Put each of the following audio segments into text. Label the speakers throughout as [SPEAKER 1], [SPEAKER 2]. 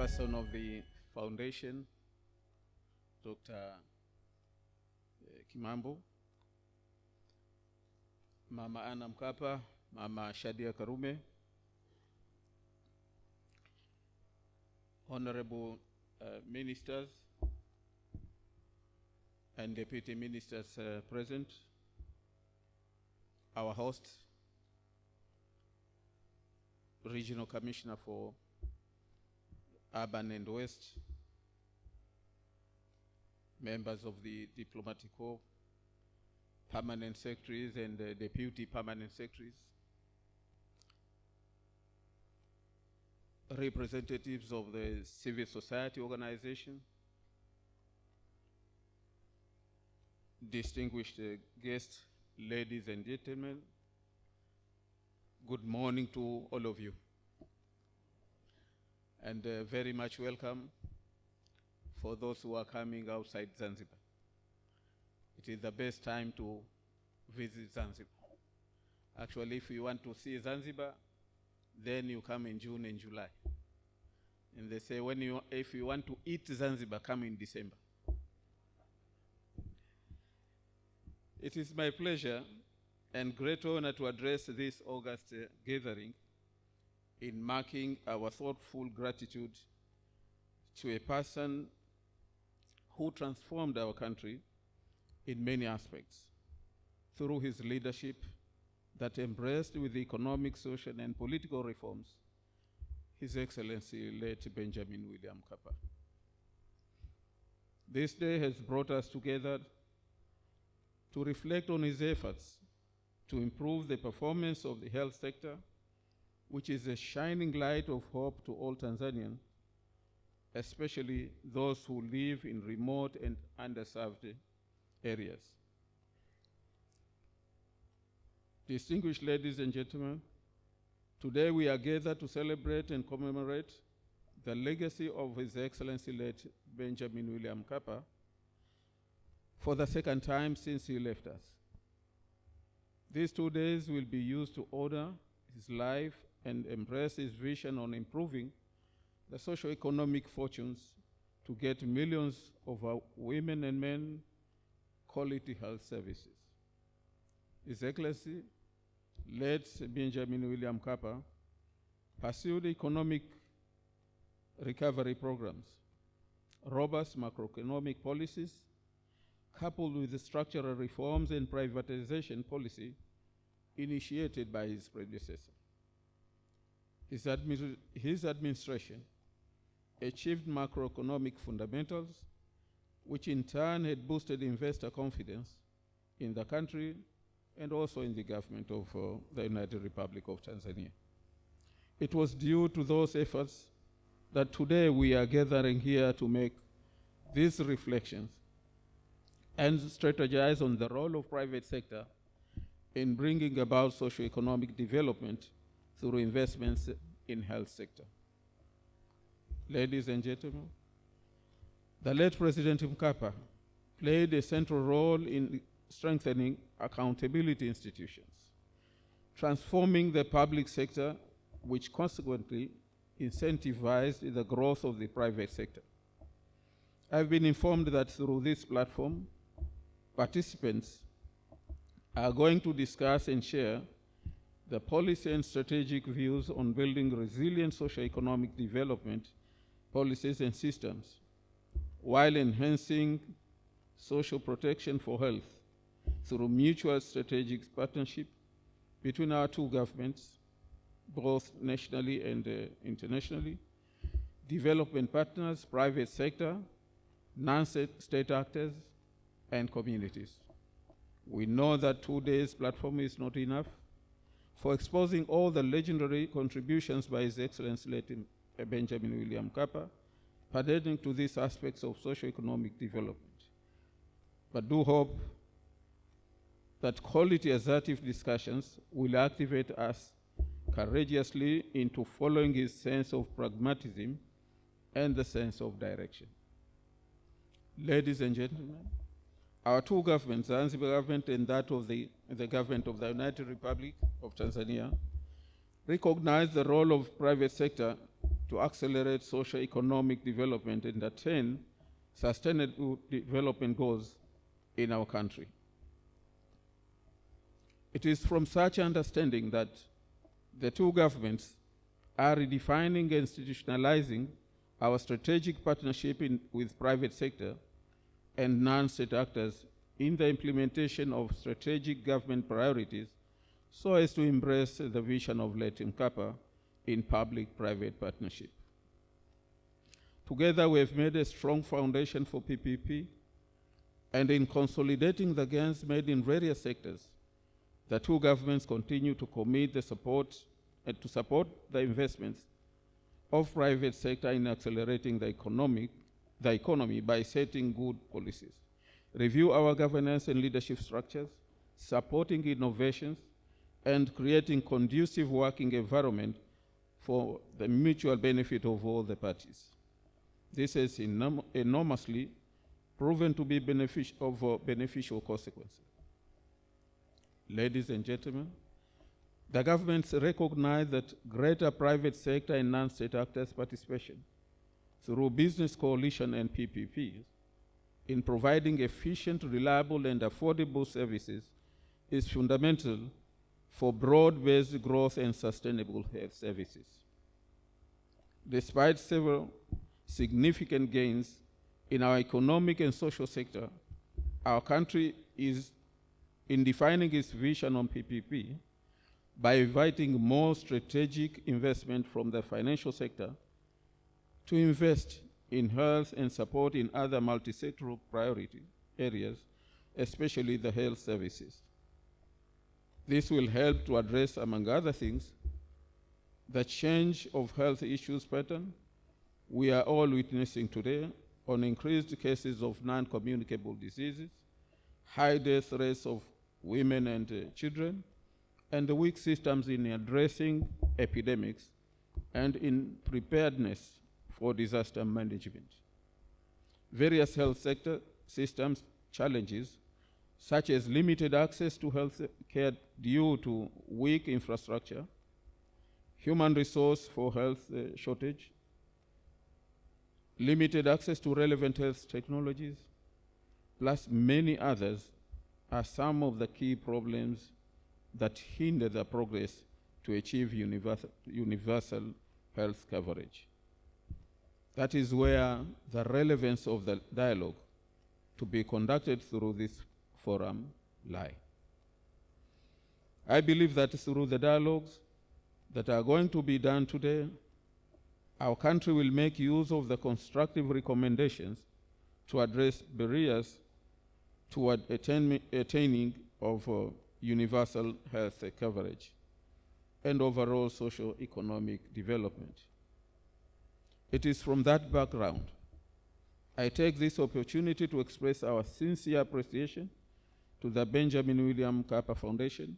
[SPEAKER 1] chairperson of the foundation, Dr. Kimambo, Mama Anna Mkapa, Mama Shadia Karume, honorable ministers and deputy ministers present, our host, Regional Commissioner for Urban and West, members of the Diplomatic Corps, permanent secretaries and deputy permanent secretaries, representatives of the civil society organization, distinguished guests, ladies and gentlemen, good morning to all of you. And very much welcome for those who are coming outside Zanzibar. It is the best time to visit Zanzibar. Actually, if you want to see Zanzibar, then you come in June and July. And they say if you want to eat Zanzibar, come in December. It is my pleasure and great honor to address this August gathering in marking our thoughtful gratitude to a person who transformed our country in many aspects through his leadership that embraced with the economic, social, and political reforms, His Excellency late Benjamin William Mkapa. This day has brought us together to reflect on his efforts to improve the performance of the health sector, which is a shining light of hope to all Tanzanians, especially those who live in remote and underserved areas. Distinguished ladies and gentlemen, today we are gathered to celebrate and commemorate the legacy of His Excellency late Benjamin William Mkapa for the second time since he left us. These 2 days will be used to honor his life and embrace his vision on improving the socio-economic fortunes to get millions of our women and men quality health services. His Excellency, late Benjamin William Mkapa, pursued economic recovery programs, robust macroeconomic policies, coupled with the structural reforms and privatization policy initiated by his predecessor. His administration achieved macroeconomic fundamentals, which in turn had boosted investor confidence in the country and also in the government of the United Republic of Tanzania. It was due to those efforts that today we are gathering here to make these reflections and strategize on the role of private sector in bringing about socio-economic development through investments in health sector. Ladies and gentlemen, the late President Mkapa played a central role in strengthening accountability institutions, transforming the public sector, which consequently incentivized the growth of the private sector. I've been informed that through this platform, participants are going to discuss and share the policy and strategic views on building resilient socio-economic development policies and systems, while enhancing social protection for health through mutual strategic partnership between our two governments, both nationally and internationally, development partners, private sector, non-state actors, and communities. We know that 2 days platform is not enough for exposing all the legendary contributions by His Excellency late Benjamin William Mkapa pertaining to these aspects of socio-economic development. But do hope that quality assertive discussions will activate us courageously into following his sense of pragmatism and the sense of direction. Ladies and gentlemen, our two governments, the Zanzibar government and that of the government of the United Republic of Tanzania, recognize the role of private sector to accelerate socio-economic development and attain sustainable development goals in our country. It is from such understanding that the two governments are redefining and institutionalizing our strategic partnership with private sector and non-state actors in the implementation of strategic government priorities so as to embrace the vision of late Mkapa in public-private partnership. Together, we have made a strong foundation for PPP, and in consolidating the gains made in various sectors, the two governments continue to commit the support and to support the investments of private sector in accelerating the economy by setting good policies, review our governance and leadership structures, supporting innovations, and creating conducive working environment for the mutual benefit of all the parties. This has enormously proven to be beneficial consequences. Ladies and gentlemen, the governments recognize that greater private sector and non-state actors' participation through business coalition and PPPs in providing efficient, reliable, and affordable services is fundamental for broad-based growth and sustainable health services. Despite several significant gains in our economic and social sector, our country is in defining its vision on PPP by inviting more strategic investment from the financial sector to invest in health and support in other multi-sectoral priority areas, especially the health services. This will help to address, among other things, the change of health issues pattern we are all witnessing today on increased cases of non-communicable diseases, high death rates of women and children, and the weak systems in addressing epidemics and in preparedness for disaster management. Various health sector systems challenges, such as limited access to health care due to weak infrastructure, human resource for health shortage, limited access to relevant health technologies, plus many others, are some of the key problems that hinder the progress to achieve universal health coverage. That is where the relevance of the dialogue to be conducted through this forum lie. I believe that through the dialogues that are going to be done today, our country will make use of the constructive recommendations to address barriers toward attaining of universal health coverage and overall socio-economic development. It is from that background I take this opportunity to express our sincere appreciation to the Benjamin William Mkapa Foundation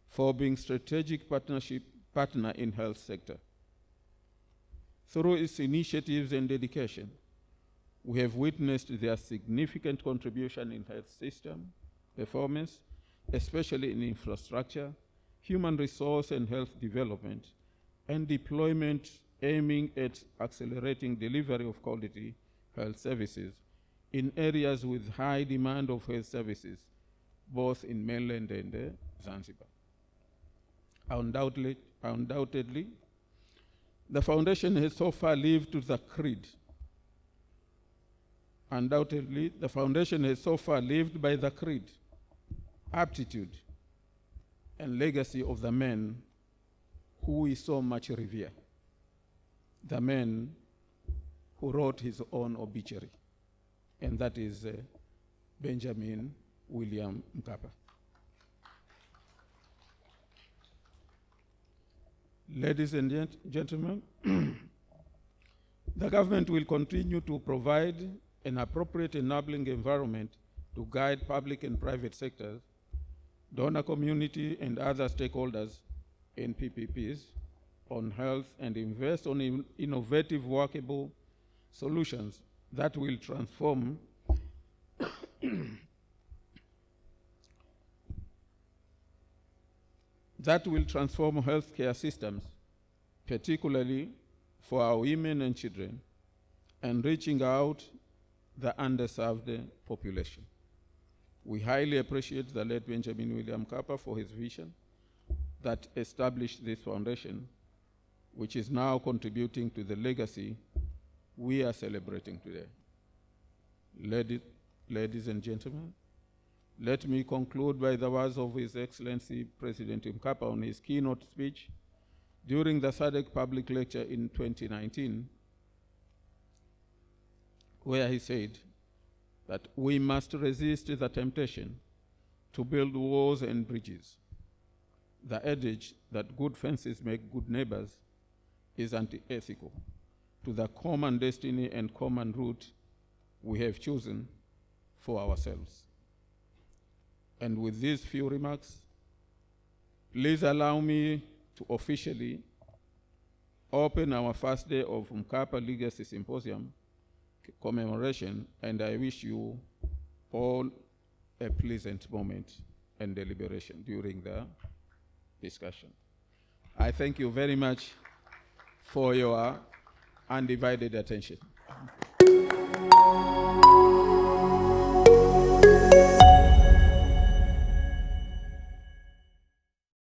[SPEAKER 1] for being strategic partner in health sector. Through its initiatives and dedication, we have witnessed their significant contribution in health system performance, especially in infrastructure, human resource and health development, and deployment aiming at accelerating delivery of quality health services in areas with high demand of health services, both in mainland and Zanzibar. Undoubtedly, the foundation has so far lived to the creed. Undoubtedly, the foundation has so far lived by the creed, aptitude, and legacy of the men who we so much revere, the man who wrote his own obituary, and that is Benjamin William Mkapa. Ladies and gentlemen, the government will continue to provide an appropriate enabling environment to guide public and private sectors, donor community, and other stakeholders in PPPs on health and invest on innovative, workable solutions that will transform healthcare systems, particularly for our women and children, and reaching out the underserved population. We highly appreciate the late Benjamin William Mkapa for his vision that established this foundation, which is now contributing to the legacy we are celebrating today. Ladies and gentlemen, let me conclude by the words of His Excellency President Mkapa on his keynote speech during the SADC public lecture in 2019, where he said that we must resist the temptation to build walls and bridges. The adage that good fences make good neighbors is anti-ethical to the common destiny and common route we have chosen for ourselves. And with these few remarks, please allow me to officially open our first day of Mkapa Legacy Symposium commemoration, and I wish you all a pleasant moment and deliberation during the discussion. I thank you very much for your undivided attention.